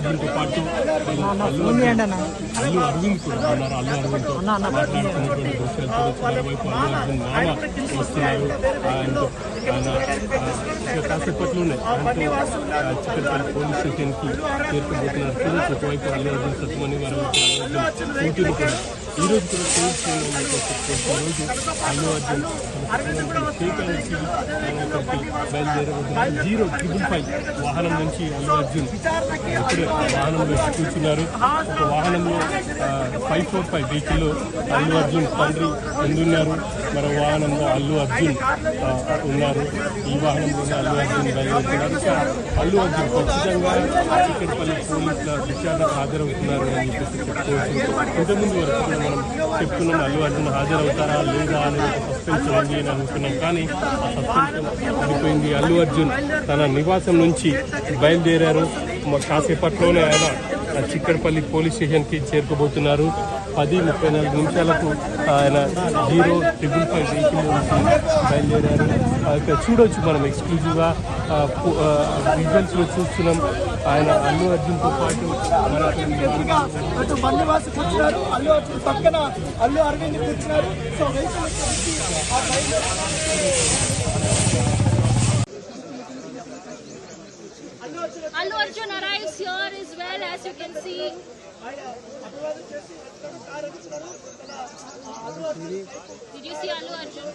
అల్లుతో పాటు అల్లు అరవింద్ కూడా ఉన్నారు. అల్లు అరవింద్తో మాట్లాడుతున్నటువంటి దృశ్యాలు చూడొచ్చు. మరోవైపు అల్లు అర్జున్ మామ వస్తున్నారు. కాసేపట్లోనే చిక్కడపల్లి పోలీస్ స్టేషన్కి చేరుకోబోతున్నారు. చూడొచ్చు ఒకవైపు అల్లు అర్జున్ సత్యమని మరోవైపు అల్లు అర్జున్ కూతురు కూడా ఈ రోజు కూడా రోజు అల్లు అర్జున్ బయలుదేరబోతున్నారు. 055 వాహనం నుంచి అల్లు అర్జున్ ఇప్పుడే వాహనంలో కూర్చున్నారు. ఒక వాహనంలో 545 వెహికల్లో అల్లు అర్జున్ తండ్రి ముందున్నారు. మరో వాహనంలో అల్లు అర్జున్ ఉన్నారు. ఈ వాహనంలోనే అల్లు అర్జున్ బయలుదేరుతున్నారు. అల్లు అర్జున్ ఖచ్చితంగా చిక్కడపల్లి పోలీసుల విచారణకు హాజరవుతున్నారు అని చెప్పేసి చెప్పుకోవచ్చు. ఇంతకుముందు వరకు కూడా మనం చెప్తున్నాం అల్లు అర్జున్ హాజరవుతారా లేదా అనేది సస్పెన్స్ ఉంది అని అనుకున్నాం. కానీ ఆ సస్పెన్స్ పడిపోయింది. అల్లు అర్జున్ తన నివాసం నుంచి బయలుదేరారు. కాసేపట్లోనే ఆయన చిక్కడపల్లి పోలీస్ స్టేషన్కి చేరుకోబోతున్నారు. 10:34 నిమిషాలకు ఆయన 055 వెహికల్ బయలుదేరారు. ఇక్కడ చూడొచ్చు మనం ఎక్స్క్లూజివ్గా విజువల్స్లో చూస్తున్నాం. ఆయన అల్లు అర్జున్తో పాటు బండివాసి కూర్చున్నారు. అల్లు అర్జున్ పక్కన అల్లు అరవింద్ కూర్చున్నారు. So Allu Arjun arrives here as well, as you can see. Did you see Allu Arjun?